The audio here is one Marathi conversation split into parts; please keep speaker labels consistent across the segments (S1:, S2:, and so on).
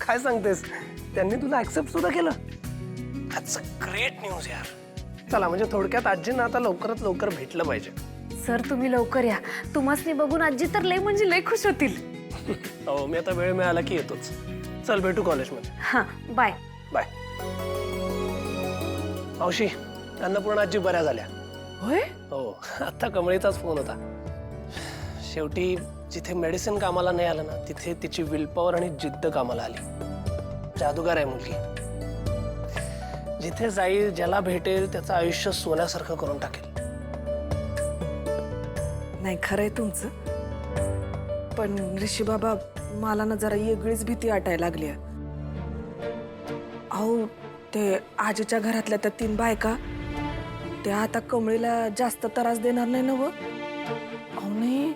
S1: काय सांगतेस, त्यांनी तुला ऍक्सेप्ट सुद्धा केलं? दॅट्स अ ग्रेट न्यूज यार. चला म्हणजे थोडक्यात आजींना आता लवकरात लवकर भेटलं पाहिजे.
S2: सर तुम्ही लवकर या, तुम्हासनी बघून आजी तर लय म्हणजे लय खुश होतील.
S1: हो मी आता वेळ मिळाला की येतोच. चल भेटू कॉलेजमध्ये.
S2: हां बाय.
S1: बाय. मावशी, अन्नपूर्णा आजी बऱ्या झाल्या.
S2: होय?
S1: हो आता कमळीचाच फोन होता. शेवटी जिथे मेडिसिन कामाला नाही आलं ना, तिथे तिची विल पॉवर आणि जिद्द कामाला आली. जादूगार आहे मुलगी. जिथे जाईल, ज्याला भेटेल त्याचं आयुष्य सोन्यासारखं करून टाकेल.
S3: नाही खरंय तुमचं, पण ऋषी बाबा मला ना जरा वेगळीच भीती वाटायला लागली. अहो ते आजीच्या घरातल्या त्या 3 बायका त्या आता कमळीला जास्त त्रास देणार नाही ना? अहो नाही,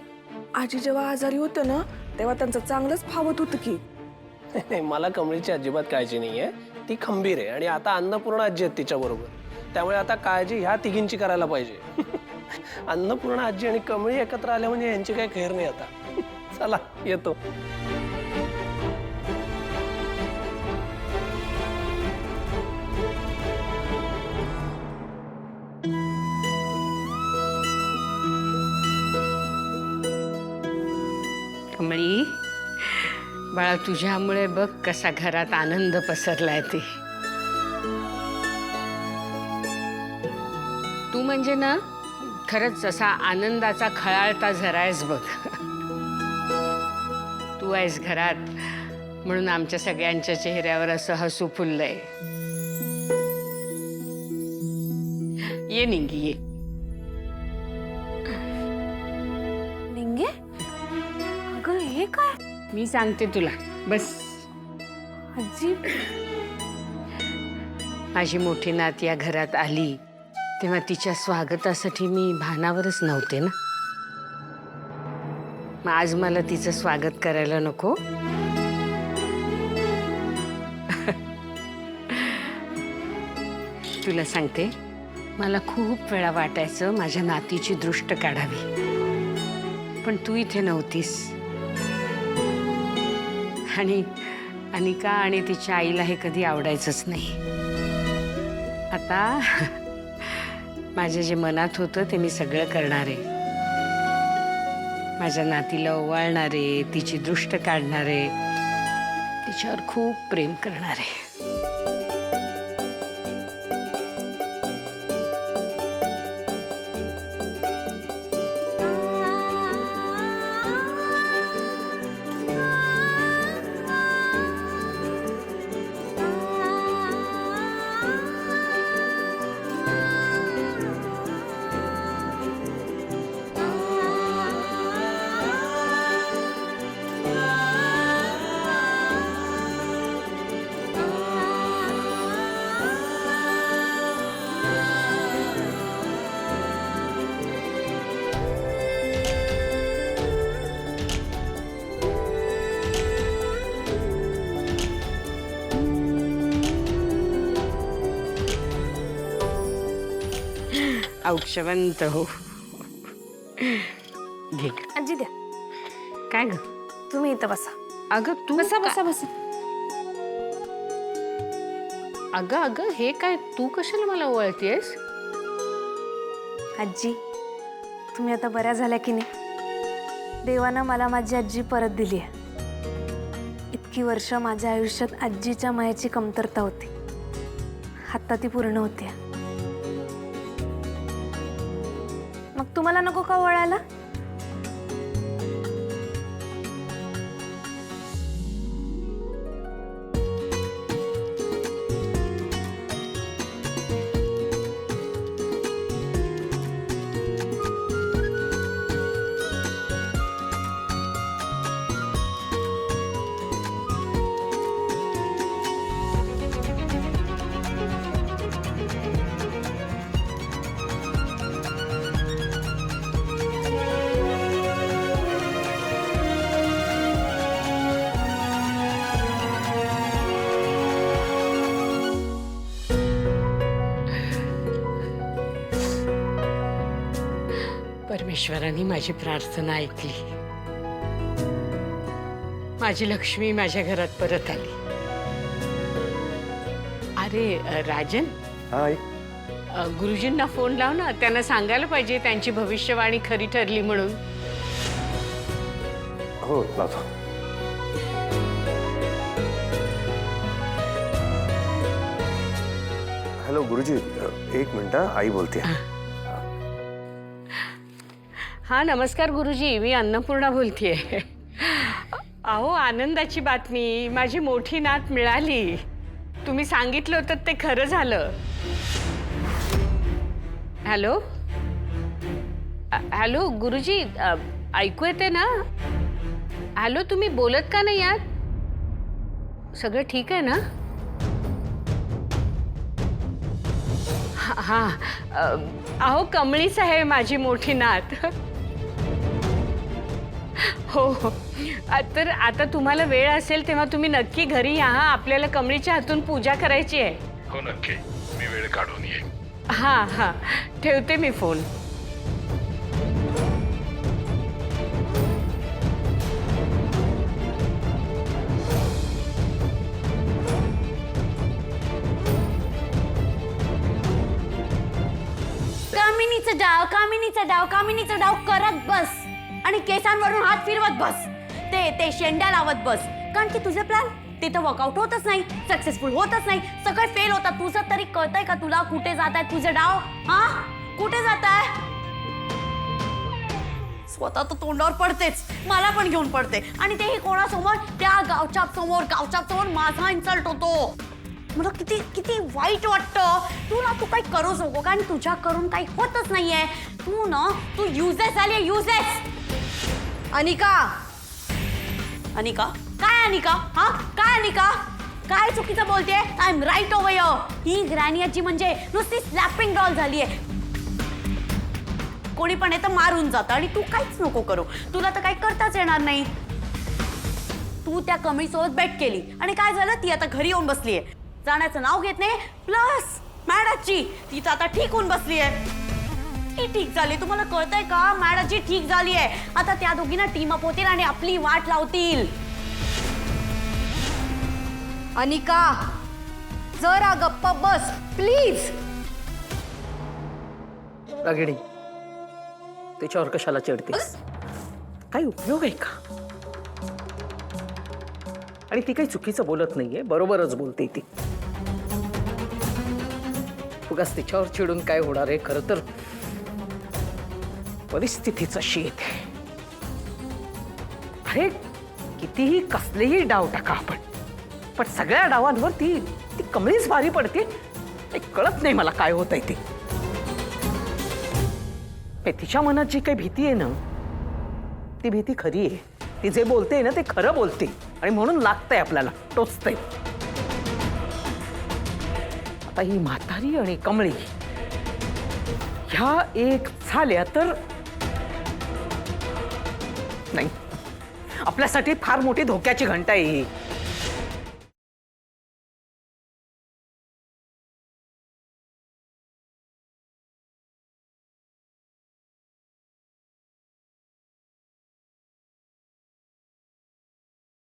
S3: आजी जेव्हा आजारी होते ना तेव्हा त्यांचं चांगलंच फावत होतं की.
S1: नाही मला कमळीची अजिबात काळजी नाहीये. ती खंबीर आहे आणि आता अन्नपूर्णा आजी आहेत तिच्या बरोबर. त्यामुळे आता काळजी ह्या तिघींची करायला पाहिजे. अन्नपूर्णा आजी आणि कमळी एकत्र आल्या म्हणजे यांची काही खैर नाही आता. चला येतो.
S4: कमळी बाळा, तुझ्यामुळे बघ कसा घरात आनंद पसरलाय ते. तू म्हणजे ना खरंच असा आनंदाचा खळाळता झरायस बघ. तू आहेस घरात म्हणून आमच्या सगळ्यांच्या चेहऱ्यावर असं हसू फुललंय. ये निंगी ये.
S2: निंगे? अगं हे काय?
S4: मी सांगते तुला, बस.
S2: आजी
S4: माझी मोठी नात या घरात आली तेव्हा तिच्या स्वागतासाठी मी भानावरच नव्हते ना. मग आज मला तिचं स्वागत करायला नको? तुला सांगते, मला खूप वेळा वाटायचं माझ्या नातीची दृष्ट काढावी, पण तू इथे नव्हतीस. आणि अनिका आणि तिच्या आईला हे कधी आवडायचंच नाही. आता माझ्या जे मनात होतं ते मी सगळं करणार आहे. माझ्या नातीला ओवाळणारे, तिची दृष्ट काढणारे, तिच्यावर खूप प्रेम करणारे. औक्षवंत हो. घे.
S2: आजी द्या.
S4: काय ग?
S2: तुम्ही इथं बसा.
S4: अगं तू
S2: बसा बसा बसा.
S4: अगं अगं हे काय, तू कशाला मला ओळखतेस?
S2: आजी तुम्ही आता बऱ्या झाल्या की नाही? देवानं मला माझी आजी परत दिली आहे. इतकी वर्ष माझ्या आयुष्यात आजीच्या मायाची कमतरता होती, आता ती पूर्ण होते. मग तुम्हाला नको का ओळायला?
S4: परमेश्वराने माझी प्रार्थना ऐकली. माझी लक्ष्मी माझ्या घरात परत आली. अरे राजन,
S5: हा आई.
S4: गुरुजींना फोन लाव ना, त्यांना सांगायला पाहिजे त्यांची भविष्यवाणी खरी ठरली म्हणून.
S5: हो लावतो. हॅलो गुरुजी, एक मिनिट हा, आई बोलते.
S4: हा नमस्कार गुरुजी, मी अन्नपूर्णा बोलतेय. अहो आनंदाची बातमी, माझी मोठी नात मिळाली. तुम्ही सांगितलं होतं ते खरं झालं. हॅलो हॅलो गुरुजी, ऐकू येते ना? हॅलो, तुम्ही बोलत का नाही आहात? सगळं ठीक आहे ना? हां, अहो कमळीच आहे माझी मोठी नात. हो हो, तर आता तुम्हाला वेळ असेल तेव्हा तुम्ही नक्की घरी या. आपल्याला कमळीच्या हातून पूजा करायची आहे.
S6: हो नक्की, मी वेळ काढून येईन.
S4: हां हां, ठेवते मी फोन.
S7: कामिनीचा डाव करत बस आणि केसांवरून हात फिरवत बस. ते शेंड्या लावत बस. कारण की तुझे प्लॅन ते तर वर्कआउट होतच नाही, सक्सेसफुल होतच नाही, सगळे फेल होतात. तुझं तरी कळतंय का तुला कुठे जात आहे तुझे डाव? हा, कुठे जात आहे? स्वतः तर तोंडावर पडतेच, मला पण घेऊन पडते. आणि तेही कोणासमोर? त्या गावचाप समोर माझा इन्सल्ट होतो. मला किती किती वाईट वाटतं. तू काही करूच नको, कारण तुझ्या करून काही होतच नाहीये. तू युजलेस झाली, युजलेस. अनिका काय अनिका? हा काय अनिका? काय चुकीचं बोलते? I am right over here. ही ग्रॅनियाची म्हणजे नुसती स्लॅपिंग डॉल झालीये. कोणी पण येतं मारून जातं आणि तू काहीच नको करू. तुला तर काही करताच येणार नाही. तू त्या कमळीसोबत बेट केली आणि काय झालं? ती आता घरी येऊन बसलीये, जाण्याचं नाव घेत नाही. प्लस मॅडाची ती तर आता ठीक होऊन बसलीये. ती ठीक झाली, तुम्हाला कळतंय का? मॅडाची ठीक झाली आहे. आता त्या दोघींना टीम अप होतील आणि आपली वाट लावतील. अनिका जरा गप्प बस प्लीज.
S8: रागिणी, त्याच्यावर कशाला चिडतेस? काही उपयोग आहे का? आणि ती काही चुकीचं बोलत नाहीये, बरोबरच बोलते ती. उगाच तिच्यावर चिडून काय होणार आहे? खरं तर परिस्थितीचं शीत आहे. अरे कितीही कसलेही डाव टाका आपण, पण सगळ्या डावांवर ती कमळीच भारी पडते. कळत नाही मला काय होत आहे ते. तिच्या मनात जी काही भीती आहे ना, ती भीती खरी आहे. ती जे बोलते ना ते खरं बोलते आणि म्हणून लागतंय आपल्याला, टोचतंय. आता ही म्हातारी आणि कमळी ह्या एक झाल्या तर नाही, आपल्यासाठी फार मोठी धोक्याची घंटा आहे ही.